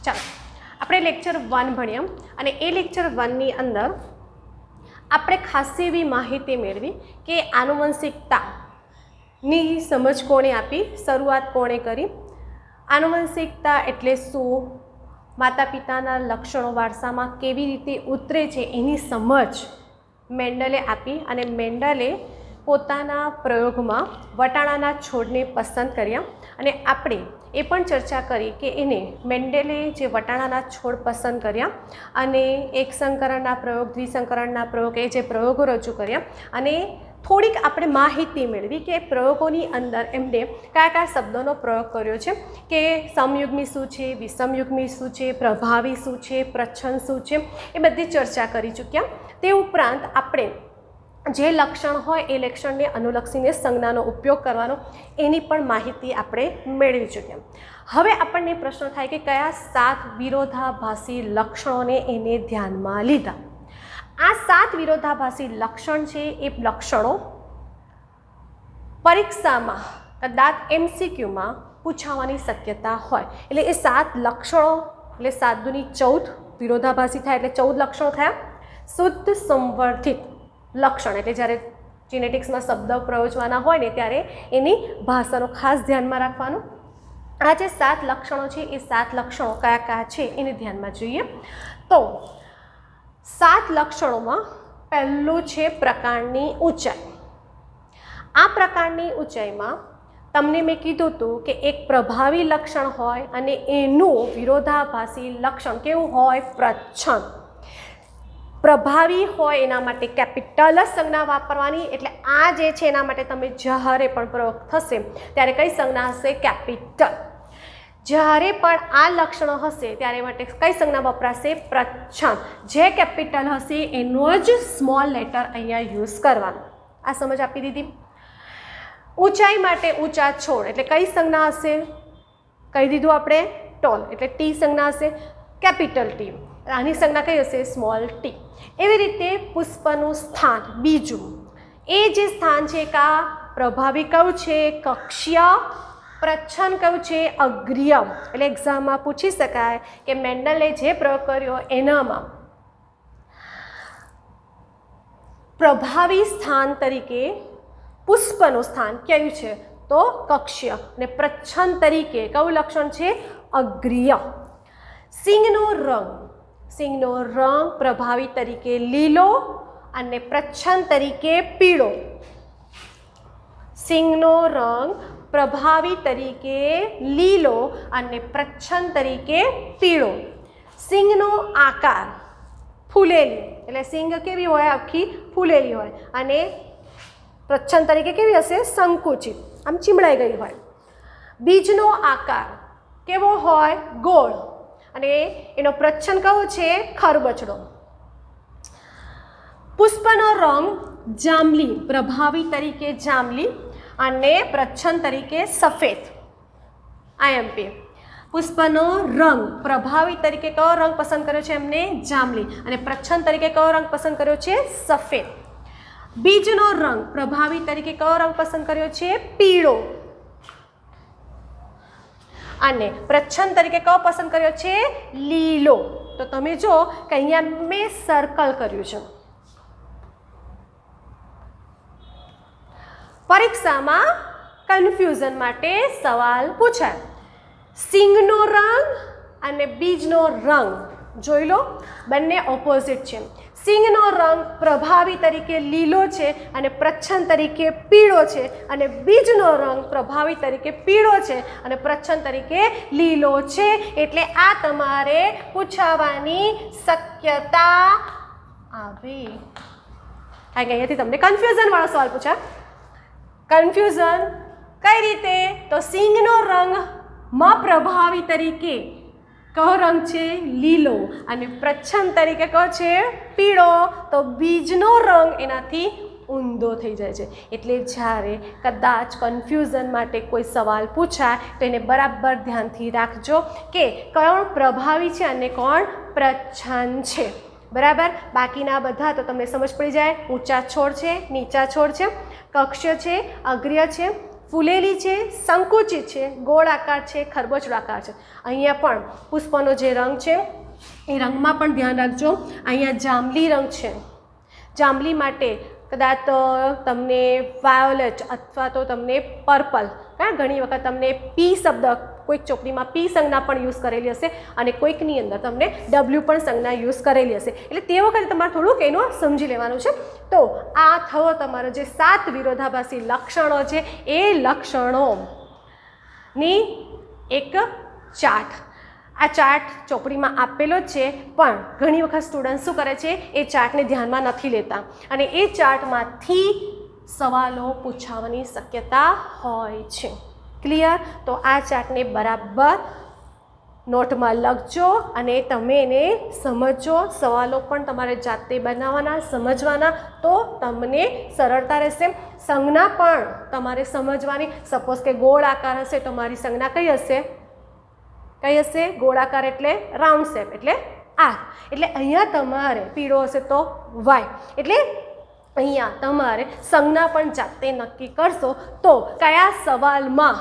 ચાલો આપણે લેક્ચર 1 ભણ્યા અને એ લેક્ચર 1 ની અંદર આપણે ખાસ એવી માહિતી મેળવી કે આનુવંશિકતાની સમજ કોણે આપી, શરૂઆત કોણે કરી, આનુવંશિકતા એટલે શું, માતા પિતાના લક્ષણો વારસામાં કેવી રીતે ઉતરે છે એની સમજ મેન્ડલે આપી અને મેન્ડલે પોતાના પ્રયોગમાં વટાણાના છોડને પસંદ કર્યા અને આપણે એ પણ ચર્ચા કરી કે એને મેન્ડલે જે વટાણાના છોડ પસંદ કર્યા અને એક સંકરણના પ્રયોગ, દ્વિસંકરણના પ્રયોગ, એ જે પ્રયોગો રજૂ કર્યા અને થોડીક આપણે માહિતી મેળવી કે પ્રયોગોની અંદર એમણે કયા કયા શબ્દોનો પ્રયોગ કર્યો છે, કે સમયુગ્મી શું છે, વિષમયુગ્મી શું છે, પ્રભાવી શું છે, પ્રચ્છન્ન શું છે, એ બધી ચર્ચા કરી ચૂક્યા. તે ઉપરાંત આપણે જે લક્ષણ હોય એ લક્ષણને અનુલક્ષીને સંજ્ઞાનો ઉપયોગ કરવાનો એની પણ માહિતી આપણે મેળવી ચૂક્યા. હવે આપણને પ્રશ્ન થાય કે કયા 7 વિરોધાભાસી લક્ષણોને એને ધ્યાનમાં લીધા. આ 7 વિરોધાભાસી લક્ષણ છે એ લક્ષણો પરીક્ષામાં કદાચ MCQમાં પૂછાવાની શક્યતા હોય. એટલે એ 7 લક્ષણો એટલે 7 દુની 14 વિરોધાભાસી થાય એટલે 14 લક્ષણો થયા. શુદ્ધ સંવર્ધિત લક્ષણ એટલે જ્યારે જીનેટિક્સમાં શબ્દ પ્રયોજવાના હોય ને ત્યારે એની ભાષાનો ખાસ ધ્યાનમાં રાખવાનું. આ જે 7 લક્ષણો છે એ 7 લક્ષણો કયા કયા છે એને ધ્યાનમાં જોઈએ. તો 7 લક્ષણોમાં પહેલું છે પ્રકાંડની ઊંચાઈ. આ પ્રકાંડની ઊંચાઈમાં તમને મેં કીધું હતું કે એક પ્રભાવી લક્ષણ હોય અને એનું વિરોધાભાસી લક્ષણ કેવું હોય, પ્રચ્છન્ન. પ્રભાવી હોય એના માટે કેપિટલ જ સંજ્ઞા વાપરવાની. એટલે આ જે છે એના માટે તમે જ્યારે પણ પ્રયોગ થશે ત્યારે કઈ સંજ્ઞા હશે, કેપિટલ. જ્યારે પણ આ લક્ષણો હશે ત્યારે માટે કઈ સંજ્ઞા વપરાશે, પ્રચ્છન્ન. જે કેપિટલ હશે એનો જ સ્મોલ લેટર અહીંયા યુઝ કરવાનો. આ સમજ આપી દીધી. ઊંચાઈ માટે ઊંચા છોડ એટલે કઈ સંજ્ઞા હશે, કહી દીધું આપણે, ટોલ એટલે ટી સંજ્ઞા હશે, કેપિટલ ટી. આની સંજ્ઞા કઈ હશે, સ્મોલ ટી. એવી રીતે પુષ્પનું સ્થાન બીજું, એ જે સ્થાન છે કા પ્રભાવી કયું છે, કક્ષીય. પ્રચ્છન્ન કયું છે, અગ્રીય. એટલે એક્ઝામમાં પૂછી શકાય કે મેન્ડલે જે પ્રયોગ કર્યો એનામાં પ્રભાવી સ્થાન તરીકે પુષ્પનું સ્થાન કયું છે, તો કક્ષીય. અને પ્રચ્છન્ન તરીકે કયું લક્ષણ છે, અગ્રીય. સિંગનો રંગ, સિંગનો રંગ પ્રભાવી તરીકે લીલો અને પ્રચ્છન્ન તરીકે પીળો. સિંગનો રંગ પ્રભાવી તરીકે લીલો અને પ્રચ્છન્ન તરીકે પીળો. સિંગનો આકાર ફૂલેલી એટલે સિંગ કેવી હોય, આખી ફૂલેલી હોય અને પ્રચ્છન્ન તરીકે કેવી હશે, સંકુચિત, આમ ચીમડાઈ ગઈ હોય. બીજનો આકાર કેવો હોય, ગોળ અને એનો પ્રચ્છન્ન કયો છે, ખરબચડો. પુષ્પનો રંગ જાંબલી પ્રભાવી તરીકે જાંબલી અને પ્રચ્છન્ન તરીકે સફેદ. IMP. પુષ્પનો રંગ પ્રભાવી તરીકે કયો રંગ પસંદ કર્યો છે એમને, જાંબલી, અને પ્રચ્છન્ન તરીકે કયો રંગ પસંદ કર્યો છે, સફેદ. બીજનો રંગ પ્રભાવી તરીકે કયો રંગ પસંદ કર્યો છે, પીળો, અને પ્રચ્છન્ન તરીકે કયો પસંદ કર્યો છે, લીલો. તો તમે જો કે અહીંયા મેં સર્કલ કર્યું છે. પરીક્ષામાં કન્ફ્યુઝન માટે સવાલ પૂછાય. સિંગનો રંગ અને બીજનો રંગ જોઈ લો, બંને ઓપોઝિટ છે. સિંગનો રંગ પ્રભાવી તરીકે લીલો છે અને પ્રચ્છન્ન તરીકે પીળો છે, અને બીજનો રંગ પ્રભાવી તરીકે પીળો છે અને પ્રચ્છન્ન તરીકે લીલો છે. એટલે આ તમારે પૂછાવાની શક્યતા આવી. અહીંયાથી તમને કન્ફ્યુઝન વાળો સવાલ પૂછા. કન્ફ્યુઝન કઈ રીતે, તો સિંગનો રંગમાં પ્રભાવી તરીકે કયો રંગ છે, લીલો, અને પ્રચ્છન્ન તરીકે કયો છે, પીળો. તો બીજનો રંગ એનાથી ઊંધો થઈ જાય છે. એટલે જ્યારે કદાચ કન્ફ્યુઝન માટે કોઈ સવાલ પૂછાય તો એને બરાબર ધ્યાનથી રાખજો કે કોણ પ્રભાવી છે અને કોણ પ્રચ્છન્ન છે. બરાબર. બાકીના બધા તો તમને સમજ પડી જાય. ઊંચા છોડ છે, નીચા છોડ છે, કક્ષીય છે, અગ્રીય છે, ફૂલેલી છે, સંકુચિત છે, ગોળાકાર છે, ખરબચડાકાર છે. અહીંયા પણ પુષ્પનો જે રંગ છે એ રંગમાં પણ ધ્યાન રાખજો. અહીંયા જાંબલી રંગ છે. જાંબલી માટે કદાચ તમને વાયોલેટ અથવા તો તમને પર્પલ, કારણ ઘણી વખત તમને પી શબ્દ કોઈક ચોપડીમાં પી સંજ્ઞા પણ યુઝ કરેલી હશે અને કોઈકની અંદર તમને ડબલ્યુ પણ સંજ્ઞા યુઝ કરેલી હશે. એટલે તે વખતે તમારે થોડુંક એનું સમજી લેવાનું છે. તો આ થયો તમારો જે 7 વિરોધાભાસી લક્ષણો છે એ લક્ષણોની એક ચાર્ટ. આ ચાર્ટ ચોપડીમાં આપેલો જ છે, પણ ઘણી વખત સ્ટુડન્ટ શું કરે છે, એ ચાર્ટને ધ્યાનમાં નથી લેતા અને એ ચાર્ટમાંથી સવાલો પૂછાવાની શક્યતા હોય છે. ક્લિયર? તો આ ચાર્ટને બરાબર નોટમાં લખજો અને તમે એને સમજો. સવાલો પણ તમારે જાતે બનાવવાના, સમજવાના, તો તમને સરળતા રહેશે. સંજ્ઞા પણ તમારે સમજવાની. સપોઝ કે ગોળ આકાર હશે તો મારી સંજ્ઞા કઈ હશે? ગોળાકાર એટલે રાઉન્ડ શેપ એટલે આર. એટલે અહીંયા તમારે પીળો હશે તો વાય. એટલે અહીંયા તમારે સંજ્ઞા પણ જાતે નક્કી કરશો તો કયા સવાલમાં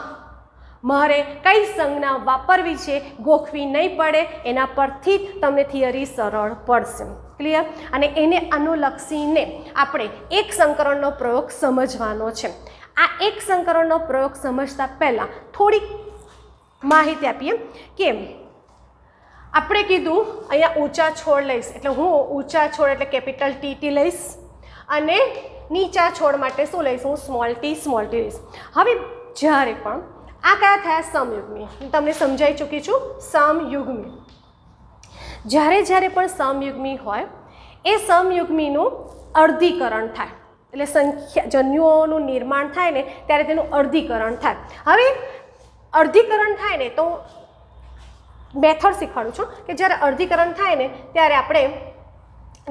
મારે કઈ સંજ્ઞા વાપરવી છે, ગોખવી નહીં પડે. એના પરથી જ તમને થિયરી સરળ પડશે. ક્લિયર? અને એને અનુલક્ષીને આપણે એક સંકરણનો પ્રયોગ સમજવાનો છે. આ એક સંકરણનો પ્રયોગ સમજતા પહેલાં થોડીક માહિતી આપીએ કે આપણે કીધું અહીંયા ઊંચા છોડ લઈશ એટલે હું ઊંચા છોડ એટલે કેપિટલ ટી લઈશ અને નીચા છોડ માટે શું લઈશ? હું સ્મોલ ટી લઈશ. હવે જ્યારે પણ આ કયા થયા? સમયુગ્મી. હું તમને સમજાવી ચૂકી છું. સમયુગ્મી જ્યારે પણ સમયુગ્મી હોય એ સમયુગ્મીનું અર્ધીકરણ થાય એટલે સંખ્યા જન્યુઓનું નિર્માણ થાય ને ત્યારે તેનું અર્ધીકરણ થાય. હવે અર્ધીકરણ થાય ને તો મેથડ શીખવાડું છું કે જ્યારે અર્ધીકરણ થાય ને ત્યારે આપણે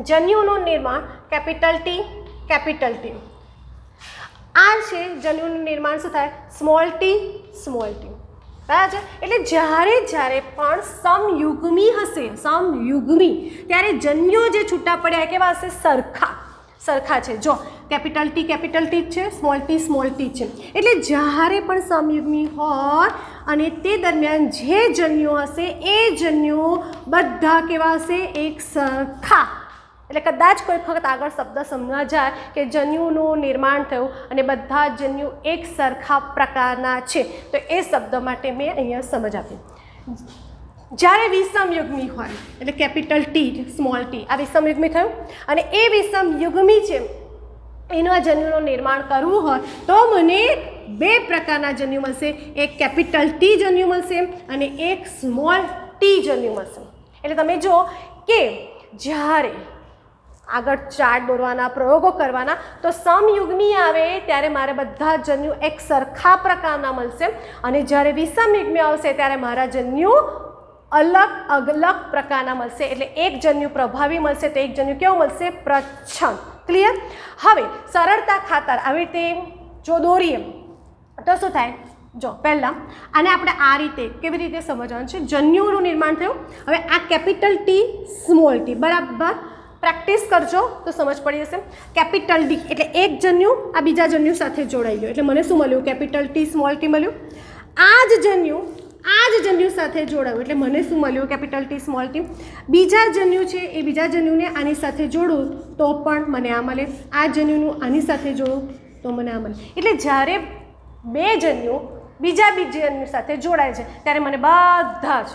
જન્યુનું નિર્માણ કેપિટલ ટી આ છે જન્યુનું નિર્માણ શું થાય? સ્મોલ ટી બરાબર છે. એટલે જ્યારે પણ સમયુગ્મી હશે, સમયુગ્મી, ત્યારે જન્યુઓ જે છૂટા પડ્યા કેવા હશે? સરખા છે. જો કેપિટલ ટી છે, સ્મોલ ટી છે. એટલે જ્યારે પણ સમયુગ્મી હોય અને તે દરમિયાન જે જન્યુઓ હશે એ જન્યુઓ બધા કેવા હશે? એક સરખા. એટલે કદાચ કોઈ વખત આગળ શબ્દ સમજવા જાય કે જન્યુનું નિર્માણ થયું અને બધા જન્યુ એક સરખા પ્રકારના છે તો એ શબ્દ માટે મેં અહીંયા સમજ આપી. જ્યારે વિષમયુગ્મી હોય એટલે કેપિટલ ટી, સ્મોલ ટી, આ વિષમયુગ્મી થયું અને એ વિષમયુગ્મી છે એનું આ જન્યુનું નિર્માણ કરવું હોય તો મને 2 પ્રકારના જન્યુ મળશે. એક કેપિટલ ટી જન્યુ મળશે અને એક સ્મોલ ટી જન્યુ મળશે. એટલે તમે જુઓ કે જ્યારે આગળ ચાર્ટ દોરવાના, પ્રયોગો કરવાના તો સમયુગ્મી આવે ત્યારે મારે બધા જન્યુ એક સરખા પ્રકારના મળશે અને જ્યારે વિષમયુગ્મી આવશે ત્યારે મારા જન્યુ અલગ પ્રકારના મળશે. એટલે એક જન્યુ પ્રભાવી મળશે તો એક જન્યુ કેવું મળશે? પ્રચ્છન્ન. ક્લિયર? હવે સરળતા ખાતર આવી રીતે જો દોરીએ તો શું થાય? જો પહેલાં આને આપણે આ રીતે કેવી રીતે સમજવાનું છે? જન્યુનું નિર્માણ થયું. હવે આ કેપિટલ ટી, સ્મોલ ટી, બરાબર પ્રેક્ટિસ કરજો તો સમજ પડી જશે. કેપિટલ ડી એટલે એક જન્યુ આ બીજા જન્યુ સાથે જોડાઈ ગયો એટલે મને શું મળ્યું? કેપિટલ ટી, સ્મોલ ટી મળ્યું. આ જ જન્યુ સાથે જોડાયું એટલે મને શું મળ્યું? Capital T, small T. બીજા જન્યુ છે એ બીજા જન્યુને આની સાથે જોડું તો પણ મને આ મળે. આ જન્યુનું આની સાથે જોડું તો મને આ મળે. એટલે જ્યારે 2 જન્યુ બીજા જન્યુ સાથે જોડાય છે ત્યારે મને બધા જ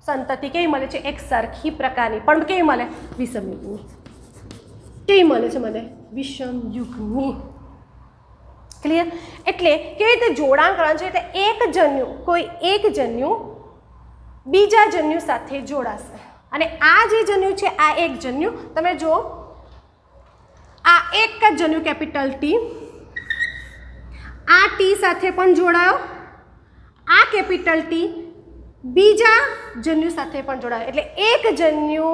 સંતતિ કેવી મળે છે? એક સરખી પ્રકારની. પણ કેવી મળે? વિષમયુગ્મી. કેવી મળે છે મને? વિષમયુગ્મી. ક્લિયર? એટલે કેવી રીતે જોડાણ કરવાનું છે? એટલે કોઈ એક જન્યુ બીજા જન્યુ સાથે જોડાશે અને આ જે જન્યુ છે આ એક જન્યુ તમે જુઓ આ એક જ જન્યુ કેપિટલ ટી આ ટી સાથે પણ જોડાયો, આ કેપિટલ ટી બીજા જન્યુ સાથે પણ જોડાયો એટલે એક જન્યુ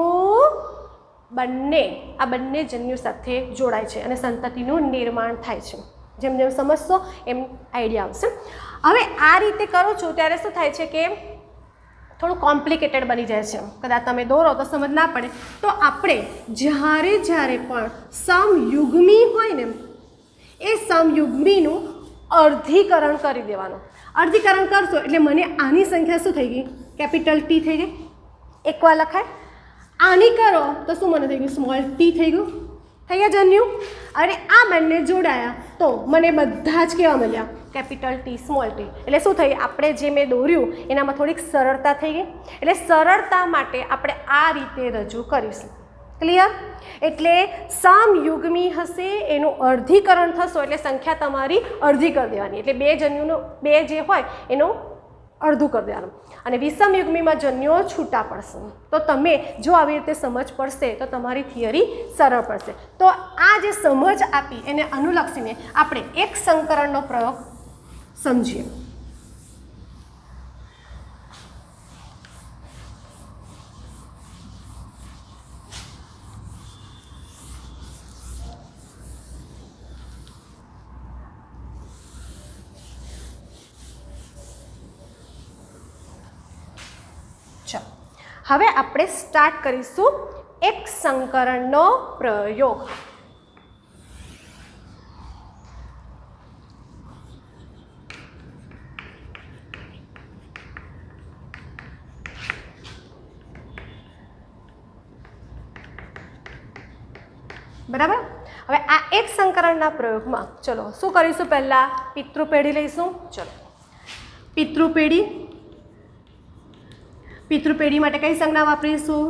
બંને જન્યુ સાથે જોડાય છે અને સંતતિનું નિર્માણ થાય છે. જેમ જેમ સમજશો એમ આઈડિયા આવશે. હવે આ રીતે કરો છો ત્યારે શું થાય છે કે થોડું કોમ્પ્લિકેટેડ બની જાય છે. કદાચ તમે દોરો તો સમજ ના પડે. તો આપણે જ્યારે પણ સમયુગ્મી હોય ને એ સમયુગ્મીનું અર્ધીકરણ કરી દેવાનું. અર્ધીકરણ કરશો એટલે મને આની સંખ્યા શું થઈ ગઈ? કેપિટલ ટી થઈ ગઈ. એકવાર લખાય. આની કરો તો શું મને થઈ ગયું? સ્મોલ ટી થઈ ગયું. થઈ ગયા જન્યુ. અને આ બંને જોડાયા તો મને બધા જ કેવા મળ્યા? Capital T small T. એટલે શું થઈ? આપણે જે મેં દોર્યું એનામાં થોડીક સરળતા થઈ ગઈ. એટલે સરળતા માટે આપણે આ રીતે રજૂ કરીશું. ક્લિયર? એટલે સમયુગ્મી હશે એનું અર્ધીકરણ થશો એટલે સંખ્યા તમારી અડધી કરી દેવાની. એટલે બે જન્યુનું બે જે હોય એનું અડધું કરી દેવાનું. અને વિષમયુગ્મીમાં જન્યુઓ છૂટા પડશે. તો તમે જો આવી રીતે સમજ પડશે તો તમારી થિયરી સરળ પડશે. તો આ જે સમજ આપી એને અનુલક્ષીને આપણે એક સંકરણનો પ્રયોગ સમજીએ. હવે આપણે સ્ટાર્ટ કરીશું એક સંકરણનો પ્રયોગ. બરાબર. હવે આ એક સંકરણના પ્રયોગમાં ચલો શું કરીશું? પહેલાં પિતૃપેઢી લઈશું. ચલો પિતૃપેઢી. પિતૃપેઢી માટે કઈ સંજ્ઞા વાપરીશું?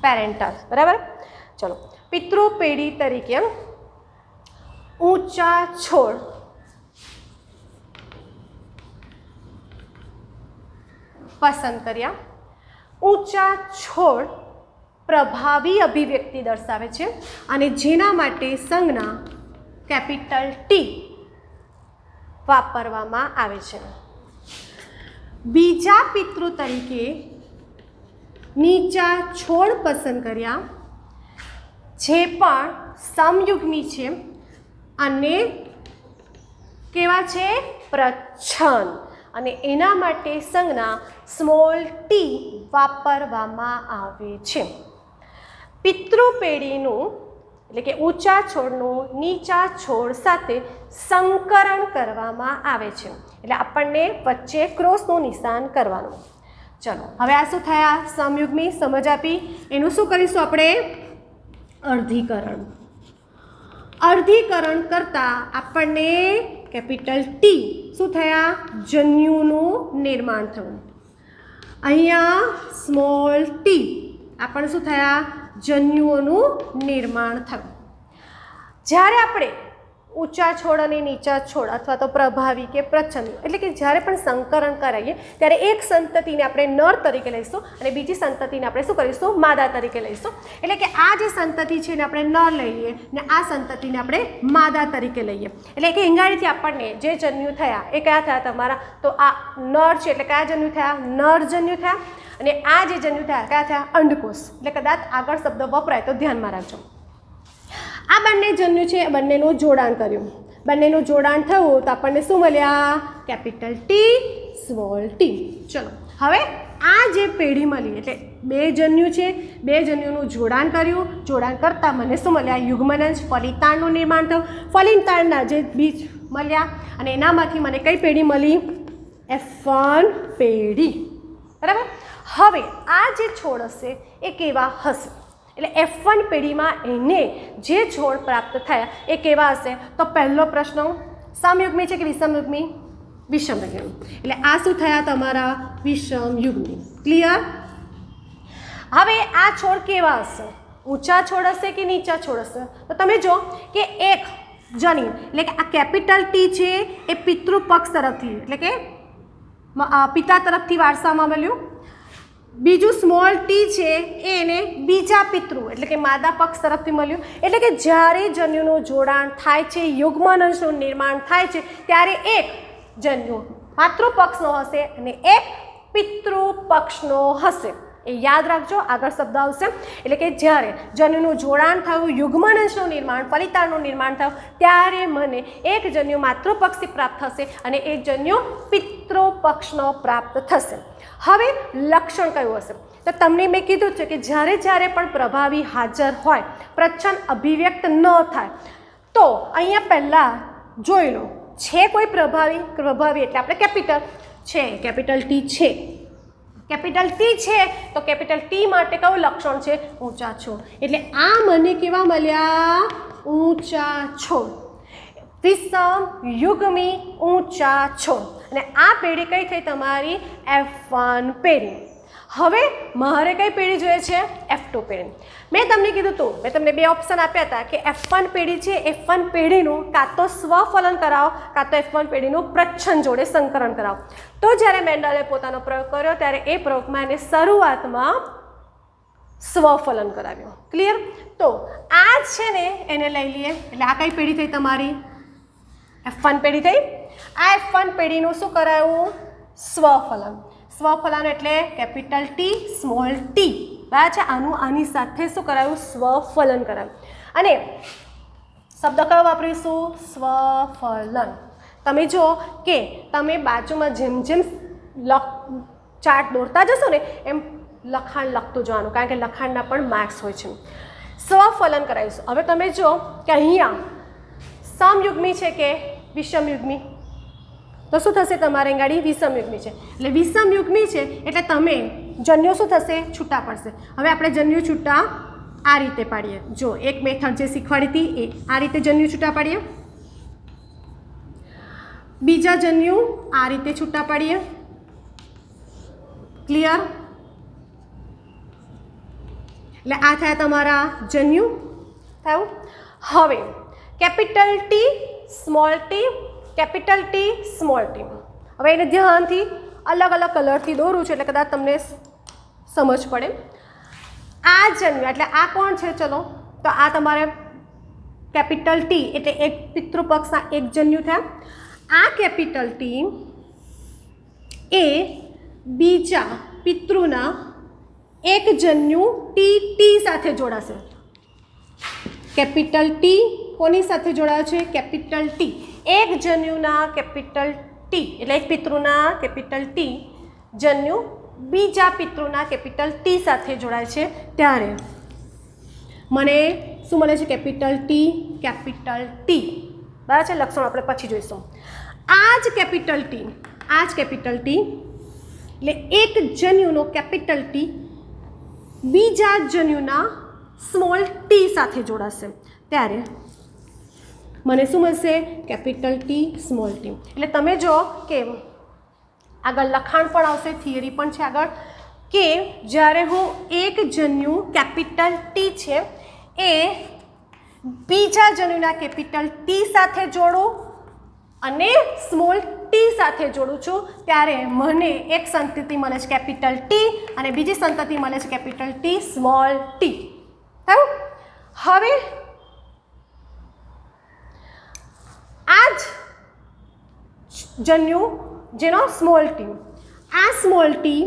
પેરેન્ટલ. બરાબર. ચલો પિતૃપેઢી તરીકે ઊંચા છોડ પસંદ કર્યા. ઊંચા છોડ પ્રભાવી અભિવ્યક્તિ દર્શાવે છે અને જેના માટે સંજ્ઞા કેપિટલ ટી વાપરવામાં આવે છે. બીજા પિતૃ તરીકે નીચા છોડ પસંદ કર્યા જે પણ સમયુગ્મી છે અને કેવા છે? પ્રચ્છન્ન. અને એના માટે સંજ્ઞા સ્મોલ ટી વાપરવામાં આવે છે. પિતૃપેઢીનું એટલે કે ઊંચા છોડનું નીચા છોડ સાથે સંકરણ કરવામાં આવે છે. એટલે આપણને વચ્ચે ક્રોસનું નિશાન કરવાનું. ચલો હવે આ શું થયા? સમયુગ્મી. સમજ આપી. એનું શું કરીશું આપણે? અર્ધીકરણ. અર્ધીકરણ કરતાં આપણને કેપિટલ ટી શું થયા? જન્યુનું નિર્માણ થયું. અહીંયા સ્મોલ ટી આપણને શું થયા? જન્યુઓનું નિર્માણ થયું. જ્યારે આપણે ઊંચા છોડ અને નીચા છોડ અથવા તો પ્રભાવી કે પ્રચ્છન્ન એટલે કે જ્યારે પણ સંકરણ કરાવીએ ત્યારે એક સંતતિને આપણે નર તરીકે લઈશું અને બીજી સંતતિને આપણે શું કરીશું? માદા તરીકે લઈશું. એટલે કે આ જે સંતતિ છે એને આપણે નર લઈએ ને આ સંતતિને આપણે માદા તરીકે લઈએ. એટલે કે ઈંગાળીથી આપણને જે જન્યુ થયા એ કયા થયા તમારા? તો આ નર છે એટલે કયા જન્યુ થયા? નર જન્યુ થયા. અને આ જે જન્યુ થયા કયા થયા? અંડકોષ. એટલે કદાચ આગળ શબ્દ વપરાય તો ધ્યાનમાં રાખજો. આ બંને જન્યુ છે બંનેનું જોડાણ કર્યું. બંનેનું જોડાણ થયું તો આપણને શું મળ્યા? Capital T small T. ચલો હવે આ જે પેઢી મળી એટલે બે જન્યુ છે, બે જન્યુનું જોડાણ કર્યું. જોડાણ કરતાં મને શું મળ્યા? યુગ્મનંશ. ફલિતાણનું નિર્માણ થયું. ફલિતાણના જે બીજ મળ્યા અને એનામાંથી મને કઈ પેઢી મળી? F1 પેઢી. બરાબર. હવે આ જે છોડ હશે એ કેવા હશે? એટલે F1 પેઢીમાં એને જે છોડ પ્રાપ્ત થયા એ કેવા હશે? તો પહેલો પ્રશ્ન સમયુગ્મી છે કે વિષમયુગ્મી? વિષમયુગ્મી. એટલે આ શું થયા તમારા? વિષમયુગ્મી. ક્લિયર? હવે આ છોડ કેવા હશે? ઊંચા છોડ હશે કે નીચા છોડ હશે? તો તમે જો કે એક જનીન એટલે કે આ કેપિટલ ટી છે એ પિતૃપક્ષ તરફથી એટલે કે પિતા તરફથી વારસામાં મળ્યું. બીજું સ્મોલ ટી છે એને બીજા પિતૃ એટલે કે માદા પક્ષ તરફથી મળ્યું. એટલે કે જ્યારે જન્યુનું જોડાણ થાય છે, યુગ્મનંશનું નિર્માણ થાય છે ત્યારે એક જન્યુ માતૃપક્ષનો હશે અને એક પિતૃપક્ષનો હશે. એ યાદ રાખજો, આગળ શબ્દ આવશે. એટલે કે જ્યારે જન્યુનું જોડાણ થયું, યુગ્મનંશનું નિર્માણ, ફલિતાણનું નિર્માણ થયું ત્યારે મને એક જન્યુ માતૃપક્ષથી પ્રાપ્ત થશે અને એક જન્યુ પિતૃપક્ષનો પ્રાપ્ત થશે. હવે લક્ષણ કયું હશે? તો તમને મેં કીધું છે કે જ્યારે પણ પ્રભાવી હાજર હોય, પ્રચ્છન્ન અભિવ્યક્ત ન થાય તો અહીંયા પહેલાં જોઈ લો છે કોઈ પ્રભાવી એટલે આપણે કેપિટલ છે, કેપિટલ ટી છે, કેપિટલ ટી છે તો કેપિટલ ટી માટે કયું લક્ષણ છે? ઊંચા છોડ. એટલે આ મને કેવા મળ્યા? ઊંચા છોડ. વિષમ યુગ્મી ઊંચા છોડ. અને આ પેઢી કઈ થઈ તમારી? F1 પેઢી. હવે મારે કઈ પેઢી જોઈએ છે? F2 પેઢી. મેં તમને કીધું હતું, મેં તમને બે ઓપ્શન આપ્યા હતા કે F1 પેઢી છે, F1 પેઢીનું કાં તો સ્વફલન કરાવો કાં તો F1 પેઢીનું પ્રચ્છન્ન જોડે સંકરણ કરાવો. તો જ્યારે મેન્ડલે પોતાનો પ્રયોગ કર્યો ત્યારે એ પ્રયોગમાં એને શરૂઆતમાં સ્વફલન કરાવ્યું. ક્લિયર? તો આ છે ને એને લઈ લઈએ. એટલે આ કઈ પેઢી થઈ તમારી? F1 પેઢી થઈ. આ F1 પેઢીનું શું કરાયું? સ્વફલન. સ્વફલન એટલે કેપિટલ ટી સ્મોલ ટી. બરાબર છે? આની સાથે શું કરાયું? સ્વફલન કરાયું. અને શબ્દ કયો વાપરીશું? સ્વફલન. તમે જો કે તમે બાજુમાં જેમ જેમ ચાર્ટ દોરતા જશો ને એમ લખાણ લખતું જવાનું, કારણ કે લખાણના પણ માર્ક્સ હોય છે. સ્વફલન કરાવીશું. હવે તમે જો કે અહીંયા સમયુગ્મી છે કે વિષમયુગ્મી? તો શું થશે તમારે ગાડી? વિષમયુગ્મી છે. એટલે વિષમયુગ્મી છે એટલે તમે જન્યુ શું થશે? છૂટા પડશે. હવે આપણે જન્યુ છૂટા આ રીતે પાડીએ. જો એક મેથડ જે શીખવાડી હતી એ આ રીતે જન્યુ છૂટા પાડીએ, બીજા જન્યુ આ રીતે છૂટા પાડીએ. ક્લિયર? એટલે આ થયા તમારા જન્યુ થયું. હવે capital T small T, capital T small T. હવે એને ધ્યાનથી અલગ અલગ કલરથી દોરું છું એટલે કદાચ તમને સમજ પડે. આ જન્યુ એટલે આ કોણ છે? ચલો તો આ તમારે કેપિટલ ટી એટલે એક પિતૃપક્ષના એક જન્યુ થયા. આ કેપિટલ ટી એ બીજા પિતૃના એક જન્યુ ટી સાથે જોડાશે. કેપિટલ ટી કોની સાથે જોડાય છે? Capital T. એક જન્યુના કેપિટલ ટી એટલે એક પિતૃના કેપિટલ ટી જન્યુ બીજા પિતૃના કેપિટલ ટી સાથે જોડાય છે ત્યારે મને શું મળે છે? Capital T, capital T. બરાબર છે? લક્ષણ આપણે પછી જોઈશું. આ જ કેપિટલ ટી, આ જ કેપિટલ ટી એટલે એક જન્યુનો કેપિટલ ટી બીજા જન્યુના સ્મોલ ટી સાથે જોડાશે ત્યારે મને શું મળશે? Capital T small T. એટલે તમે જો કે આગળ લખાણ પણ આવશે, થિયરી પણ છે આગળ, કે જ્યારે હું એક જન્યુ કેપિટલ ટી છે એ બીજા જન્યુના કેપિટલ ટી સાથે જોડું અને સ્મોલ ટી સાથે જોડું છું ત્યારે મને એક સંતતિ મળે છે કેપિટલ ટી અને બીજી સંતતિ મળે છે કેપિટલ ટી સ્મોલ ટી. થયું? હવે આ જ જન્યુ જેનો સ્મોલ ટી, આ સ્મોલ ટી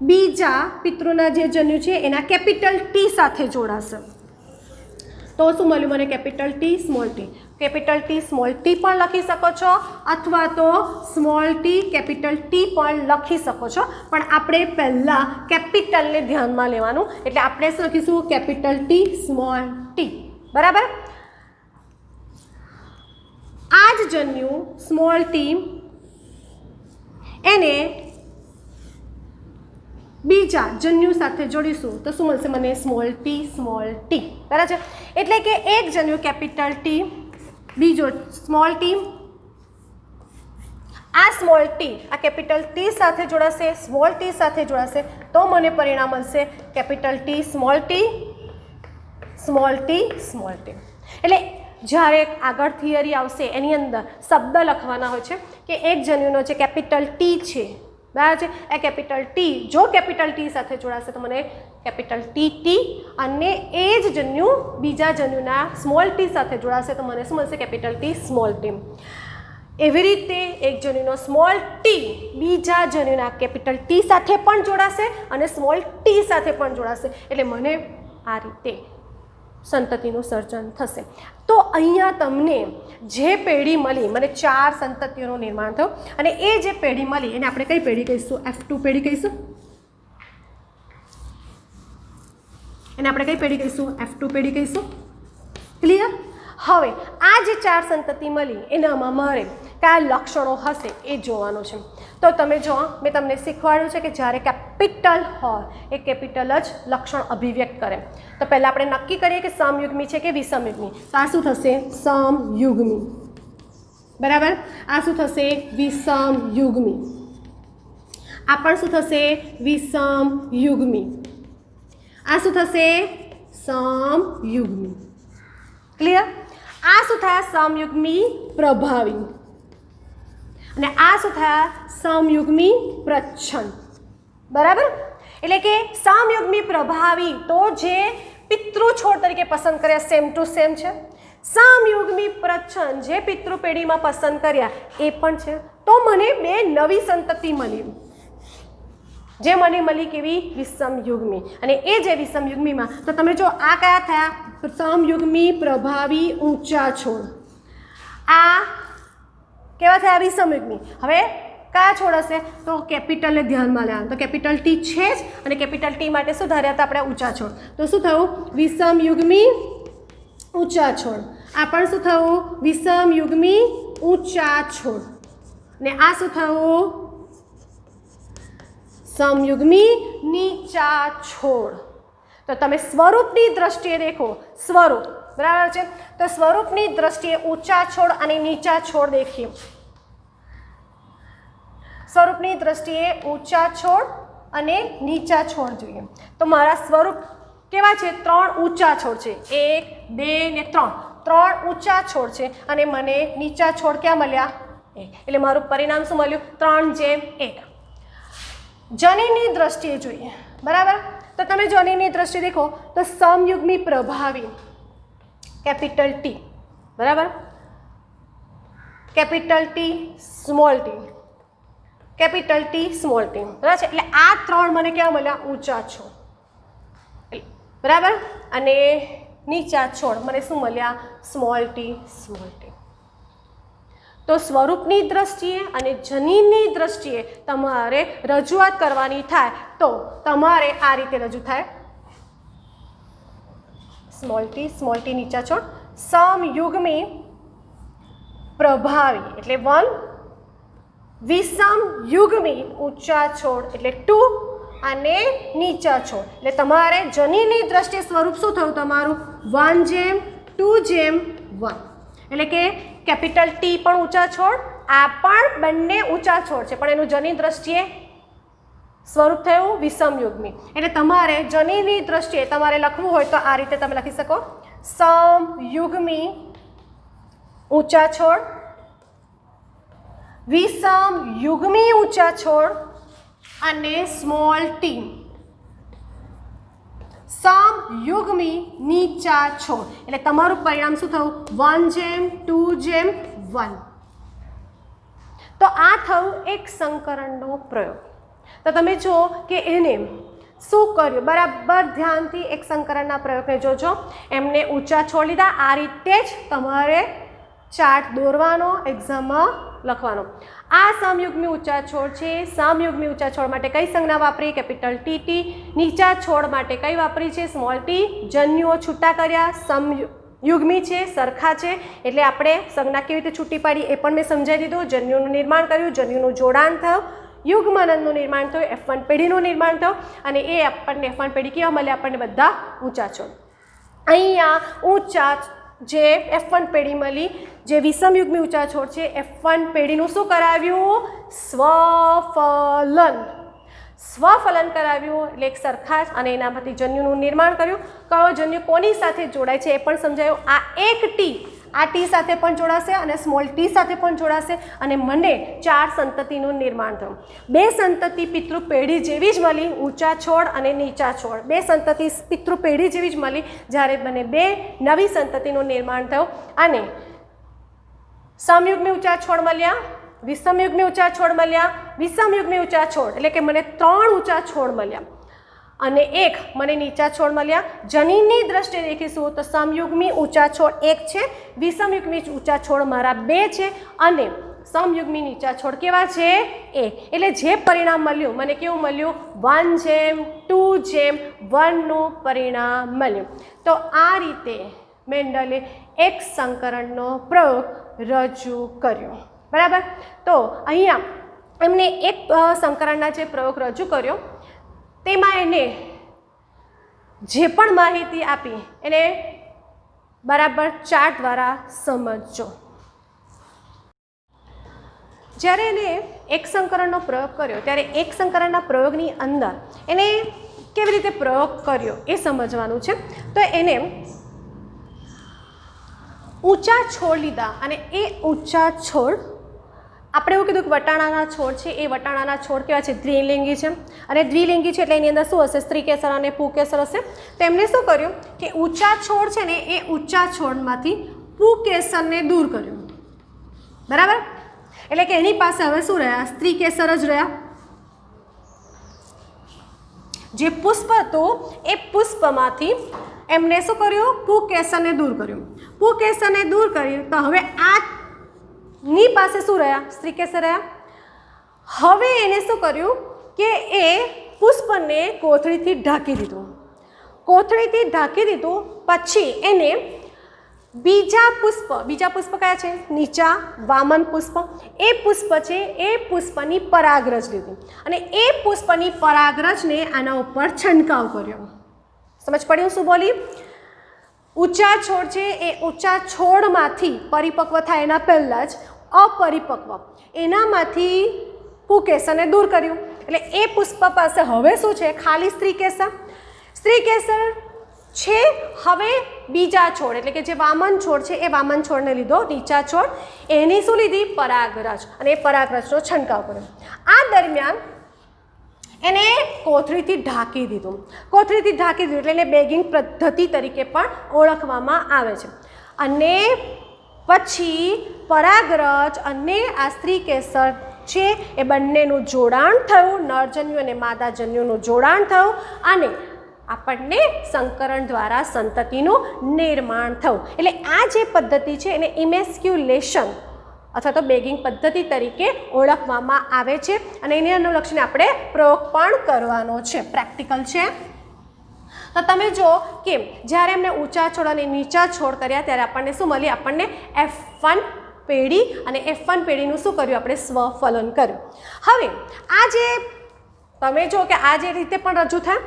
બીજા પિતૃના જે જન્યુ છે એના કેપિટલ ટી સાથે જોડાશે. તો શું મળ્યું મને? Capital T small T. Capital T small T પણ લખી શકો છો અથવા તો સ્મોલ ટી કેપિટલ ટી પણ લખી શકો છો, પણ આપણે પહેલાં કેપિટલને ધ્યાનમાં લેવાનું. એટલે આપણે શું લખીશું? Capital T small T. બરાબર? આ જ જન્યુ સ્મોલ ટી એને બીજા જન્યુ સાથે જોડીશું તો શું મળશે મને? Small T small T. બરાબર છે? એટલે કે એક જન્યુ કેપિટલ ટી, બીજો સ્મોલ ટી, આ સ્મોલ ટી આ કેપિટલ ટી સાથે જોડાશે, સ્મોલ ટી સાથે જોડાશે તો મને પરિણામ મળશે capital T small T, small T small T. એટલે જ્યારે આગળ થિયરી આવશે એની અંદર શબ્દ લખવાના હોય છે કે એક જન્યુનો જે કેપિટલ ટી છે, બરાબર છે, એ કેપિટલ ટી જો કેપિટલ ટી સાથે જોડાશે તો મને કેપિટલ ટી અને એ જ જન્યુ બીજા જન્યુના સ્મોલ ટી સાથે જોડાશે તો મને શું મળશે? Capital T small T. એવી રીતે એક જન્યુનો સ્મોલ ટી બીજા જન્યુના કેપિટલ ટી સાથે પણ જોડાશે અને સ્મોલ ટી સાથે પણ જોડાશે એટલે મને આ રીતે સંતતિનું સર્જન થશે. તો અહીંયા તમને જે પેઢી મળી, મને 4 સંતતિઓનું નિર્માણ થયું અને એ જે પેઢી મળી એને આપણે કઈ પેઢી કહીશું? F2 પેઢી કહીશું. એને આપણે કઈ પેઢી કહીશું? F2 પેઢી કહીશું. ક્લિયર? હવે આ જે 4 સંતતિ મળી એનામાં મારે કયા લક્ષણો હશે એ જોવાનું છે. તો તમે જો મેં તમને શીખવાડ્યું છે કે જ્યારે કેપિટલ હોય એ કેપિટલ જ લક્ષણ અભિવ્યક્ત કરે. તો પહેલાં આપણે નક્કી કરીએ કે સમયુગ્મી છે કે વિષમયુગ્મી. તો આ શું થશે? સમયુગ્મી. બરાબર. આ શું થશે? વિષમયુગ્મી. આ પણ શું થશે? વિષમયુગ્મી. આ શું થશે? સમયુગ્મી. ક્લિયર? આ શું થયા? સમયુગ્મી પ્રભાવી. અને આ શું થયા? સમયુગ્મી પ્રચ્છન્ન. બરાબર. એટલે કે સમયુગ્મી પ્રભાવી તો જે પિતૃ છોડ તરીકે પસંદ કર્યા સેમ ટુ સેમ છે. સમયુગ્મી પ્રચ્છન્ન જે પિતૃ પેઢીમાં પસંદ કર્યા એ પણ છે. તો મને 2 નવી સંતતિ મળી. જે મને મળી કેવી? વિષમયુગ્મી. અને એ જે વિષમયુગ્મીમાં તો તમે જો આ કયા થયા? સમયુગ્મી પ્રભાવી ઊંચા છોડ. આ કેવા થયા? વિષમયુગ્મી. હવે કયા છોડ હશે? તો કેપિટલને ધ્યાનમાં લેવાનું. તો કેપિટલ ટી છે જ અને કેપિટલ ટી માટે શું ધાર્યા હતા આપણે? ઊંચા છોડ. તો શું થયું? વિષમયુગ્મી ઊંચા છોડ. આ પણ શું થયું? વિષમયુગ્મી ઊંચા છોડ. ને આ શું થયું? સમયુગ્મી નીચા છોડ. તો તમે સ્વરૂપની દ્રષ્ટિએ દેખો. સ્વરૂપ બરાબર છે. તો સ્વરૂપની દ્રષ્ટિએ ઊંચા છોડ અને નીચા છોડ દેખીએ. સ્વરૂપની દ્રષ્ટિએ ઊંચા છોડ અને નીચા છોડ જોઈએ. તો મારા સ્વરૂપ કેવા છે? 3 ઊંચા છોડ છે. 1 2 ને 3. 3 ઊંચા છોડ છે અને મને નીચા છોડ ક્યાં મળ્યા? 1. એટલે મારું પરિણામ શું મળ્યું? 3:1. જનીનની દ્રષ્ટિએ જોઈએ. બરાબર. તો તમે જનીનની દ્રષ્ટિએ દેખો તો સમયુગ્મી પ્રભાવી કેપિટલ ટી. બરાબર. Capital T small T. Capital T small T. બરાબર છે. એટલે આ 3 મને ક્યાં મળ્યા? ઊંચા છોડ. બરાબર. અને નીચા છોડ મને શું મળ્યા? Small T small T. તો સ્વરૂપની દ્રષ્ટિએ અને જનીનની દ્રષ્ટિએ તમારે રજૂઆત કરવાની થાય તો તમારે આ રીતે રજૂ થાય. સ્મોલ ટી નીચા છોડ. સમયુગ્મી પ્રભાવી એટલે 1. વિષમયુગ્મી ઊંચા છોડ એટલે 2 અને નીચા છોડ. એટલે તમારે જનીનની દ્રષ્ટિએ સ્વરૂપ શું થયું તમારું? 1:2:1. એટલે કે કેપિટલ ટી પણ ઊંચા છોડ, આ પણ બંને ઊંચા છોડ છે, પણ એનું જનીન દ્રષ્ટિએ સ્વરૂપ થયું વિષમયુગ્મી. એટલે તમારે જનીનની દ્રષ્ટિએ તમારે લખવું હોય તો આ રીતે તમે લખી શકો. સમયુગ્મી ઊંચા છોડ, વિષમયુગ્મી ઊંચા છોડ અને સ્મોલ ટી સમયુગ્મી નીચા છોડ. એટલે તમારું પરિણામ શું થયું? 1:2:1. તો આ થયું એક સંકરણનો પ્રયોગ. તો તમે જુઓ કે એને શું કર્યું, બરાબર ધ્યાનથી એક સંકરણના પ્રયોગને જોજો. એમને ઊંચા છોડ લીધા. આ રીતે જ તમારે ચાર્ટ દોરવાનો, એક્ઝામમાં લખવાનો. આ સમયુગ્મી ઊંચા છોડ છે. સમયુગ્મી ઊંચા છોડ માટે કઈ સંજ્ઞા વાપરી? Capital T. નીચા છોડ માટે કઈ વાપરી છે? Small T. જન્યુઓ છૂટા કર્યા, સમયુગ્મી છે, સરખા છે, એટલે આપણે સંજ્ઞા કેવી રીતે છૂટી પાડી એ પણ મેં સમજાવી દીધું. જન્યુનું નિર્માણ કર્યું, જન્યુનું જોડાણ થયું, યુગ્મનનનું નિર્માણ થયું, F1 પેઢીનું નિર્માણ થયું અને એ આપણને F1 પેઢી કેવા મળે? આપણને બધા ઊંચા છોડ. અહીંયા ઊંચા જે F1 પેઢી મળી, જે વિષમયુગ્મી ઊંચા છોડ છે, F1 પેઢીનું શું કરાવ્યું? સ્વફલન કરાવ્યું. એટલે એક સરખા જ અને એનામાંથી જન્યુનું નિર્માણ કર્યું. કયો જન્યુ કોની સાથે જોડાય છે એ પણ સમજાયું. આ એક ટી આ ટી સાથે પણ જોડાશે અને સ્મોલ ટી સાથે પણ જોડાશે અને મને 4 સંતતિનું નિર્માણ થયું. 2 સંતતિ પિતૃ પેઢી જેવી જ મળી, ઊંચા છોડ અને નીચા છોડ. 2 સંતતિ પિતૃ પેઢી જેવી જ મળી, જ્યારે મને 2 નવી સંતતિનું નિર્માણ થયું અને સમયુગ્મી ઊંચા છોડ મળ્યા, વિષમયુગ્મી ઊંચા છોડ મળ્યા, વિષમયુગ્મી ઊંચા છોડ એટલે કે મને 3 ઊંચા છોડ મળ્યા અને 1 મને નીચા છોડ મળ્યા. જનીનની દ્રષ્ટિએ દેખીશું તો સમયુગ્મી ઊંચા છોડ 1 છે, વિષમયુગ્મી ઊંચા છોડ મારા 2 છે અને સમયુગ્મી નીચા છોડ કેવા છે? 1. એટલે જે પરિણામ મળ્યું મને કેવું મળ્યું? 1:2:1 નું પરિણામ મળ્યું. તો આ રીતે મેન્ડલે એક સંકરણનો પ્રયોગ રજૂ કર્યો. બરાબર. તો અહીંયા એમને એક સંકરણના જે પ્રયોગ રજૂ કર્યો તેમાં એને જે પણ માહિતી આપી એને બરાબર ચાર્ટ દ્વારા સમજજો. જ્યારે એને એક સંકરણનો પ્રયોગ કર્યો ત્યારે એક સંકરણના પ્રયોગની અંદર એને કેવી રીતે પ્રયોગ કર્યો એ સમજવાનું છે. તો એને ઊંચા છોડ લીધા અને એ ઊંચા છોડ આપણે એવું કીધું કે વટાણાના છોડ છે એ વટાણાના છોડ કેવા છે? દ્વિલિંગી છે. અને દ્વિલિંગી છે એટલે એની અંદર શું હશે? સ્ત્રીકેસર અને પુંકેસર હશે. તો એમણે શું કર્યું કે ઊંચા છોડ છે ને એ ઊંચા છોડમાંથી પુંકેસરને દૂર કર્યું. બરાબર. એટલે કે એની પાસે હવે શું રહ્યા? સ્ત્રીકેસર જ રહ્યા. જે પુષ્પ હતું એ પુષ્પમાંથી એમને શું કર્યું? પુંકેસરને દૂર કર્યું. પુંકેસરને દૂર કર્યું તો હવે આ ની પાસે શું રહ્યા? સ્ત્રીકેસર રહ્યા. હવે એને શું કર્યું કે એ પુષ્પને કોથળીથી ઢાંકી દીધું. કોથળીથી ઢાંકી દીધું પછી એને બીજા પુષ્પ કયા છે? નીચા વામન પુષ્પ. એ પુષ્પ છે એ પુષ્પની પરાગરજ લીધી અને એ પુષ્પની પરાગરજને આના ઉપર છંટકાવ કર્યો. સમજ પડ્યું શું બોલી? ઊંચા છોડ છે એ ઊંચા છોડમાંથી પરિપક્વ થાય એના પહેલાં જ અપરિપક્વ એનામાંથી પુંકેસરને દૂર કર્યું. એટલે એ પુષ્પ પાસે હવે શું છે? ખાલી સ્ત્રીકેસર. સ્ત્રીકેસર છે. હવે બીજા છોડ એટલે કે જે વામન છોડ છે એ વામન છોડને લીધો. નીચા છોડ એની શું લીધી? પરાગરજ. અને એ પરાગરજનો છંટકાવ કર્યો. આ દરમિયાન એને કોથળીથી ઢાંકી દીધું. કોથળીથી ઢાંકી દીધું એટલે એને બેગિંગ પદ્ધતિ તરીકે પણ ઓળખવામાં આવે છે. અને પછી પરાગરજ અને આ સ્ત્રીકેસર છે એ બંનેનું જોડાણ થયું. નરજન્યુ અને માદાજન્યુનું જોડાણ થયું અને આપણને સંકરણ દ્વારા સંતતિનું નિર્માણ થયું. એટલે આ જે પદ્ધતિ છે એને ઇમેસ્ક્યુલેશન અથવા તો બેગિંગ પદ્ધતિ તરીકે ઓળખવામાં આવે છે. અને એને અનુલક્ષીને આપણે પ્રયોગ પણ કરવાનો છે. પ્રેક્ટિકલ છે. તો તમે જો કે જ્યારે એમને ઊંચા છોડ અને નીચા છોડ કર્યા ત્યારે આપણને શું મળ્યું? આપણને F1 પેઢી અને F1 પેઢીનું શું કર્યું? આપણે સ્વફલન કર્યું. હવે આ જે તમે જો કે આ જે રીતે પણ રજૂ થાય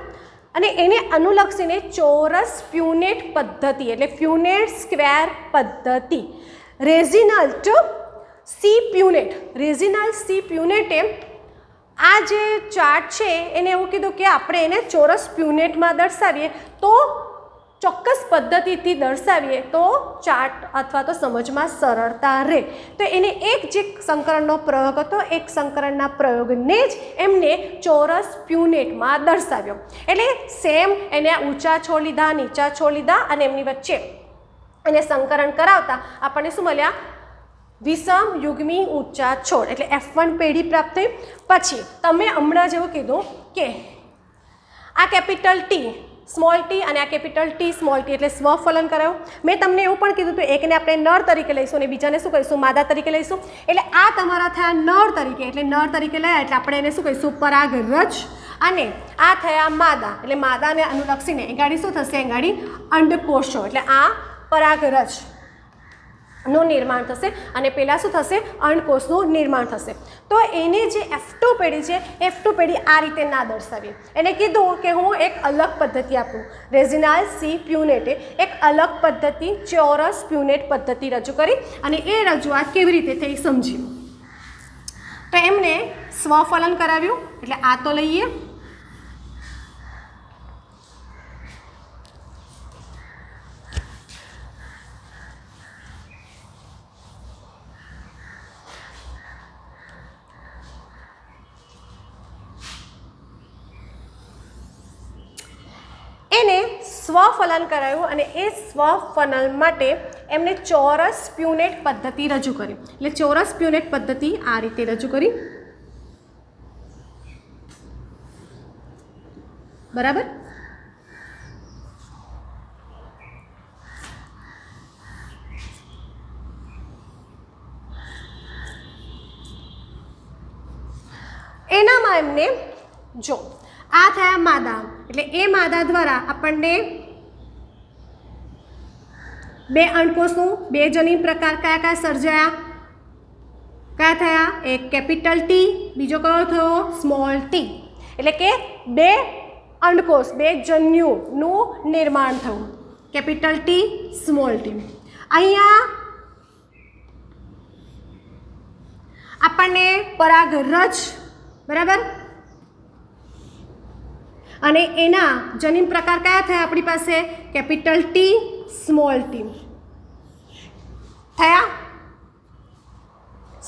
અને એને અનુલક્ષીને ચોરસ પ્યુનેટ પદ્ધતિ એટલે પ્યુનેટ સ્ક્વેર પદ્ધતિ રેઝિનલ્ટ સી પ્યુનેટે આ જે ચાર્ટ છે એને એવું કીધું કે આપણે એને ચોરસ પ્યુનેટમાં દર્શાવીએ તો ચોક્કસ પદ્ધતિથી દર્શાવીએ તો ચાર્ટ અથવા તો સમજમાં સરળતા રહે. તો એને એક જે સંકરણનો પ્રયોગ હતો એક સંકરણના પ્રયોગને જ એમને ચોરસ પ્યુનેટમાં દર્શાવ્યો. એટલે સેમ એને ઊંચા છોડ લીધા, નીચા છોડ લીધા અને એમની વચ્ચે એને સંકરણ કરાવતા આપણને શું મળ્યા? વિષમ યુગ્મી ઊંચા છોડ એટલે F1 પેઢી પ્રાપ્ત થઈ. પછી તમે હમણાં જેવું કીધું કે આ કેપિટલ T સ્મોલ ટી અને આ કેપિટલ T સ્મોલ ટી એટલે સ્વફલન કરાયું. મેં તમને એવું પણ કીધું હતું એકને આપણે નર તરીકે લઈશું અને બીજાને શું કહીશું? માદા તરીકે લઈશું. એટલે આ તમારા થયા નર તરીકે એટલે નર તરીકે લયા એટલે આપણે એને શું કહીશું? પરાગરજ. અને આ થયા માદા એટલે માદાને અનુલક્ષીને એગાડી શું થશે? એગાડી અંડકોષો એટલે આ પરાગરજ નું નિર્માણ થશે અને પેલા શું થશે? અંડકોષનું નિર્માણ થશે. તો એને જે F2 પેઢી છે F2 પેઢી આ રીતે ના દર્શાવી. એને કીધું કે હું એક અલગ પદ્ધતિ આપું. રેઝિનાલ સી પ્યુનેટે એક અલગ પદ્ધતિ ચોરસ પ્યુનેટ પદ્ધતિ રજૂ કરી અને એ રજૂઆત કેવી રીતે થઈ સમજ્યું. તો એમને સ્વફલન કરાવ્યું એટલે આ તો લઈએ. એને સ્વફલન કરાયું અને એ સ્વફલન માટે એમને ચોરસ પ્યુનેટ પદ્ધતિ રજૂ કરી. એટલે ચોરસ પ્યુનેટ પદ્ધતિ આ રીતે રજૂ કરી. બરાબર. એનામાં એમને જો આ થયા માદા એટલે એ માદા દ્વારા આપણને બે અંડકોષનું બે જનીન પ્રકાર કયા કયા સર્જાયા, કયા થયા? એક કેપિટલ ટી, બીજો કયો થયો? Small T. એટલે કે બે અંડકોષ, બે જન્યુનું નિર્માણ થયું. Capital T, small T. અહીંયા આપણને પરાગરજ, બરાબર, અને એના જનીન પ્રકાર કયા થયા આપણી પાસે? કેપિટલ ટી, સ્મોલ ટી થયા.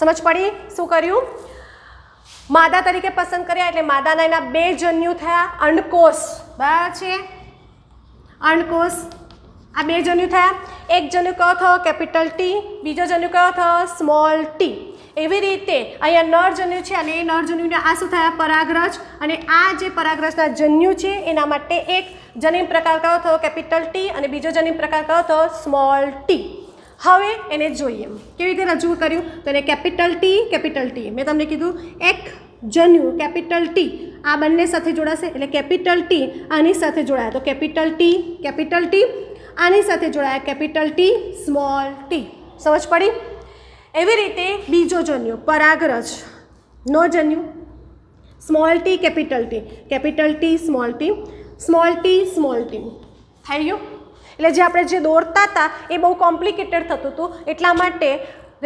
સમજ પડી? શું કર્યું? માદા તરીકે પસંદ કર્યા એટલે માદાના એના બે જન્યુ થયા, અંડકોષ, બરાબર છે, અંડકોષ. આ બે જન્યુ થયા. એક જન્યુ કયો થયો? Capital T. બીજો જન્યુ કયો થયો? Small T. એવી રીતે અહીંયા નરજન્યુ છે અને એ નરજન્યુને આ શું થયા? પરાગરજ. અને આ જે પરાગરજના જન્યુ છે એના માટે એક જનીન પ્રકાર કયો થયો? Capital T. અને બીજો જનીન પ્રકાર કયો થયો? Small T. હવે એને જોઈએ કેવી રીતે રજૂ કર્યું. તો એને કેપિટલ ટી, મેં તમને કીધું એક જન્યુ કેપિટલ ટી આ બંને સાથે જોડાશે એટલે કેપિટલ ટી આની સાથે જોડાયા તો કેપિટલ ટી, આની સાથે જોડાયા કેપિટલ ટી, સ્મોલ ટી. સમજ પડી? એવી રીતે બીજો જન્યુ પરાગરજ નો જન્યુ small T, capital T, small T, small T થઈ ગયું. એટલે જે આપણે જે દોરતા હતા એ બહુ કોમ્પ્લિકેટેડ થતું હતું, એટલા માટે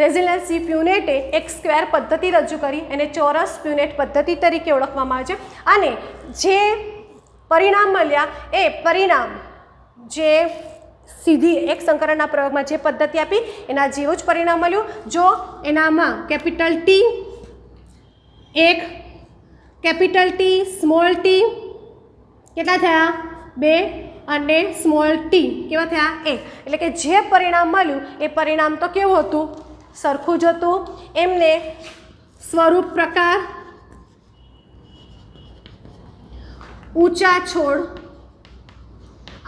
રેઝિલન્સી પ્યુનેટે એક સ્ક્વેર પદ્ધતિ રજૂ કરી, એને ચોરસ પ્યુનેટ પદ્ધતિ તરીકે ઓળખવામાં આવે છે. અને જે પરિણામ મળ્યા એ પરિણામ જે સીધી એક સંકરણના પ્રયોગમાં જે પદ્ધતિ આપી એના જેવું જ પરિણામ મળ્યું. જો એનામાં કેપિટલ ટી એક, કેપિટલ ટી, સ્મોલ ટી કેટલા થયા? 2 અને સ્મોલ ટી કેવા થયા? 1. એટલે કે જે પરિણામ મળ્યું એ પરિણામ તો કેવું હતું? સરખું જ હતું. એમને સ્વરૂપ પ્રકાર, ઊંચા છોડ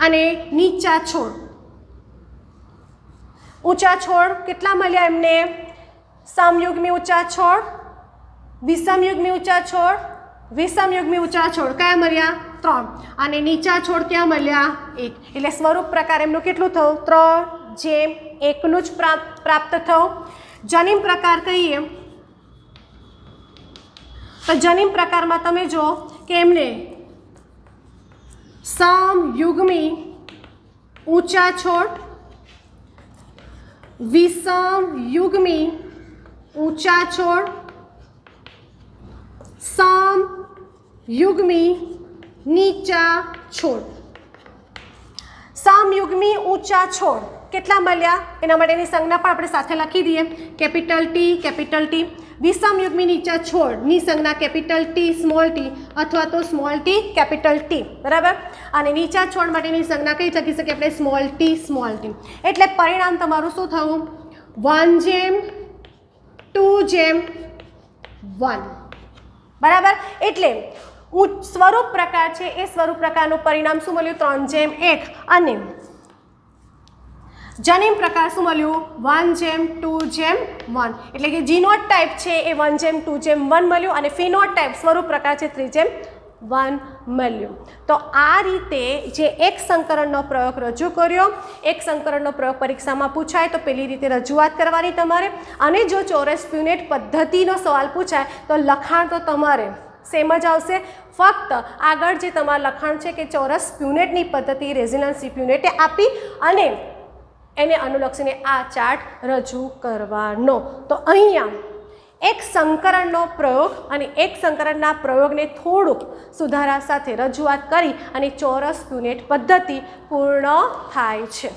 અને નીચા છોડ. ઊંચા છોડ કેટલા મળ્યા એમને? સમયુગ્મી ઊંચા છોડ, વિષમયુગ્મી ઊંચા છોડ, વિષમયુગ્મી ઊંચા છોડ કયા મળ્યા? 3. અને નીચા છોડ ક્યાં મળ્યા? 1. એટલે સ્વરૂપ પ્રકાર એમનું કેટલું થયું? 3:1 જ પ્રાપ્ત થયું. જનીન પ્રકાર કહીએ તો જનીન પ્રકારમાં તમે જો કે એમને સમયુગ્મી ઊંચા છોડ, વિષમયુગ્મી ઊંચા છોડ, સમયુગ્મી નીચા છોડ. સમયુગ્મી ઊંચા છોડ કેટલા મળ્યા? એના માટેની સંજ્ઞા પણ આપણે સાથે લખી દઈએ. Capital T. વિષમયુગ્મી નીચા છોડની સંજ્ઞા કેપિટલ ટી, સ્મોલ ટી અથવા તો સ્મોલ ટી, કેપિટલ ટી, બરાબર. અને નીચા છોડ માટેની સંજ્ઞા કઈ લખી શકીએ આપણે? Small T. એટલે પરિણામ તમારું શું થયું? 1:2:1, બરાબર. એટલે સ્વરૂપ પ્રકાર છે એ સ્વરૂપ પ્રકારનું પરિણામ શું મળ્યું? 3:1. અને જનીન પ્રકાર શું મળ્યું? 1:2:1. એટલે કે જીનોટ ટાઈપ છે એ 1:2:1 મળ્યું અને ફિનોટ ટાઈપ સ્વરૂપ પ્રકાર છે 3:1 મળ્યું. તો આ રીતે જે એક સંકરણનો પ્રયોગ રજૂ કર્યો, એક સંકરણનો પ્રયોગ પરીક્ષામાં પૂછાય તો પેલી રીતે રજૂઆત કરવાની તમારે. અને જો ચોરસ પ્યુનેટ પદ્ધતિનો સવાલ પૂછાય તો લખાણ તો તમારે સેમ જ આવશે. ફક્ત આગળ જે તમારું લખાણ છે કે ચોરસ પ્યુનેટની પદ્ધતિ રેઝિલન્સી પ્યુનેટે આપી અને એને અનુલક્ષીને આ ચાર્ટ રજૂ કરવાનો. તો અહીંયા એક સંકરણનો પ્રયોગ અને એક સંકરણના પ્રયોગને થોડુંક સુધારા સાથે રજૂઆત કરી અને ચોરસ પ્યુનેટ પદ્ધતિ પૂર્ણ થાય છે.